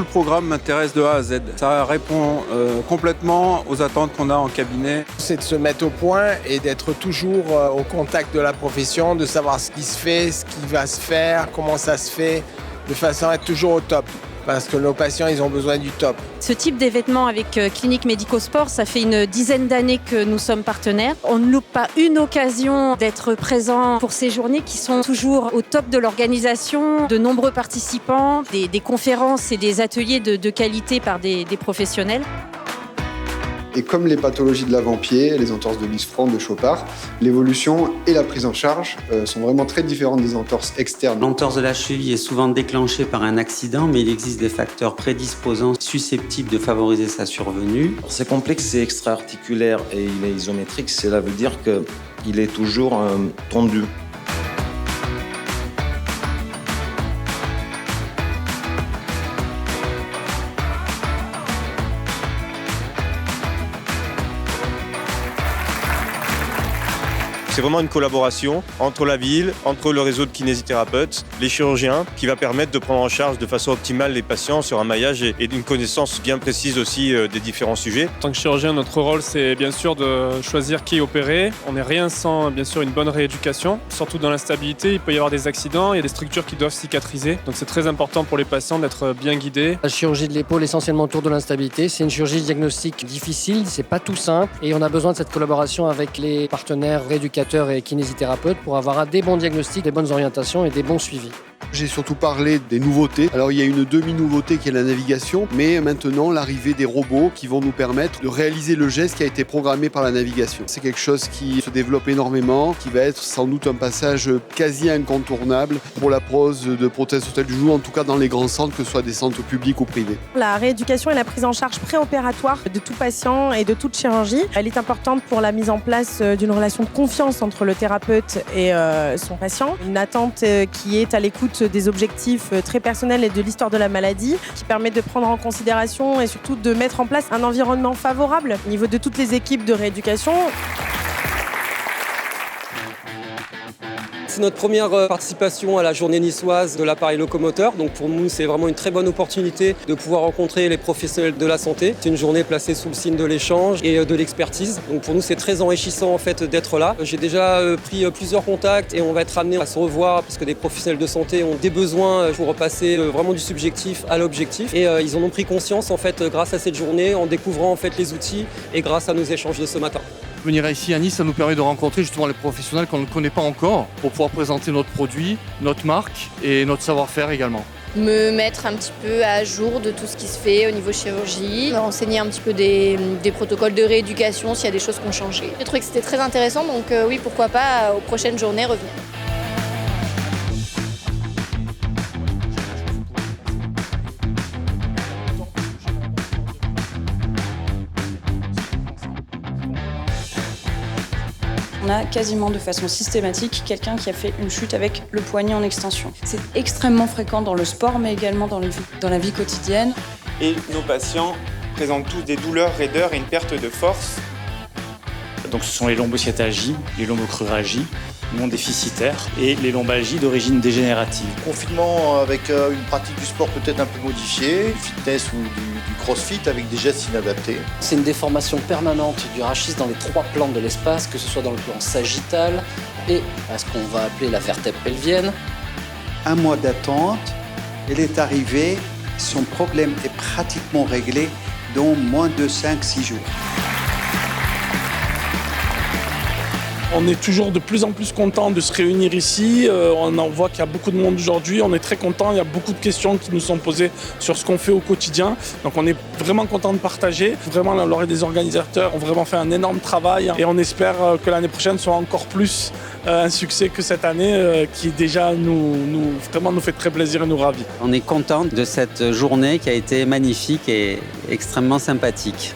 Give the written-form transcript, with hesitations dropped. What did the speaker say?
programme m'intéresse de A à Z. Ça répond complètement aux attentes qu'on a en cabinet. C'est de se mettre au point et d'être toujours au contact de la profession, de savoir ce qui se fait, ce qui va se faire, comment ça se fait, de façon à être toujours au top. Parce que nos patients, ils ont besoin du top. Ce type d'événement avec Clinique Médico-Sport, ça fait une dizaine d'années que nous sommes partenaires. On ne loupe pas une occasion d'être présent pour ces journées qui sont toujours au top de l'organisation, de nombreux participants, des conférences et des ateliers de qualité par des professionnels. Et comme les pathologies de l'avant-pied, les entorses de Lisfranc, de Chopard, l'évolution et la prise en charge sont vraiment très différentes des entorses externes. L'entorse de la cheville est souvent déclenchée par un accident, mais il existe des facteurs prédisposants susceptibles de favoriser sa survenue. C'est complexe, c'est extra-articulaire et il est isométrique, cela veut dire qu'il est toujours tendu. C'est vraiment une collaboration entre la ville, entre le réseau de kinésithérapeutes, les chirurgiens, qui va permettre de prendre en charge de façon optimale les patients sur un maillage et d'une connaissance bien précise aussi des différents sujets. En tant que chirurgien, notre rôle, c'est bien sûr de choisir qui opérer. On n'est rien sans bien sûr une bonne rééducation. Surtout dans l'instabilité, il peut y avoir des accidents, il y a des structures qui doivent cicatriser. Donc c'est très important pour les patients d'être bien guidés. La chirurgie de l'épaule, essentiellement autour de l'instabilité, c'est une chirurgie diagnostique difficile, c'est pas tout simple. Et on a besoin de cette collaboration avec les partenaires rééducateurs et kinésithérapeutes pour avoir des bons diagnostics, des bonnes orientations et des bons suivis. J'ai surtout parlé des nouveautés. Alors il y a une demi-nouveauté qui est la navigation, mais maintenant l'arrivée des robots qui vont nous permettre de réaliser le geste qui a été programmé par la navigation. C'est quelque chose qui se développe énormément, qui va être sans doute un passage quasi incontournable pour la pose de prothèses totales du genou, en tout cas dans les grands centres, que ce soit des centres publics ou privés. La rééducation et la prise en charge préopératoire de tout patient et de toute chirurgie, elle est importante pour la mise en place d'une relation de confiance entre le thérapeute et son patient. Une attente qui est à l'écoute des objectifs très personnels et de l'histoire de la maladie, qui permet de prendre en considération et surtout de mettre en place un environnement favorable au niveau de toutes les équipes de rééducation. C'est notre première participation à la journée niçoise de l'appareil locomoteur. Donc pour nous, c'est vraiment une très bonne opportunité de pouvoir rencontrer les professionnels de la santé. C'est une journée placée sous le signe de l'échange et de l'expertise. Donc pour nous, c'est très enrichissant en fait d'être là. J'ai déjà pris plusieurs contacts et on va être amené à se revoir parce que des professionnels de santé ont des besoins pour passer vraiment du subjectif à l'objectif. Et ils en ont pris conscience en fait grâce à cette journée en découvrant en fait les outils et grâce à nos échanges de ce matin. Venir ici à Nice, ça nous permet de rencontrer justement les professionnels qu'on ne connaît pas encore pour pouvoir présenter notre produit, notre marque et notre savoir-faire également. Me mettre un petit peu à jour de tout ce qui se fait au niveau chirurgie, renseigner un petit peu des protocoles de rééducation s'il y a des choses qui ont changé. J'ai trouvé que c'était très intéressant, donc oui, pourquoi pas aux prochaines journées revenir. On a quasiment de façon systématique quelqu'un qui a fait une chute avec le poignet en extension. C'est extrêmement fréquent dans le sport, mais également dans la vie quotidienne. Et nos patients présentent tous des douleurs, raideurs et une perte de force. Donc ce sont les lombosciatalgies, les lombocruralgies, non déficitaires et les lombalgies d'origine dégénérative. Confinement avec une pratique du sport peut-être un peu modifiée, du fitness ou du crossfit avec des gestes inadaptés. C'est une déformation permanente du rachis dans les trois plans de l'espace, que ce soit dans le plan sagittal et à ce qu'on va appeler la vertèbre pelvienne. Un mois d'attente, elle est arrivée, son problème est pratiquement réglé dans moins de 5-6 jours. On est toujours de plus en plus content de se réunir ici. On en voit qu'il y a beaucoup de monde aujourd'hui. On est très content. Il y a beaucoup de questions qui nous sont posées sur ce qu'on fait au quotidien. Donc on est vraiment content de partager. Vraiment, les organisateurs ont vraiment fait un énorme travail et on espère que l'année prochaine soit encore plus un succès que cette année qui déjà vraiment nous fait très plaisir et nous ravit. On est content de cette journée qui a été magnifique et extrêmement sympathique.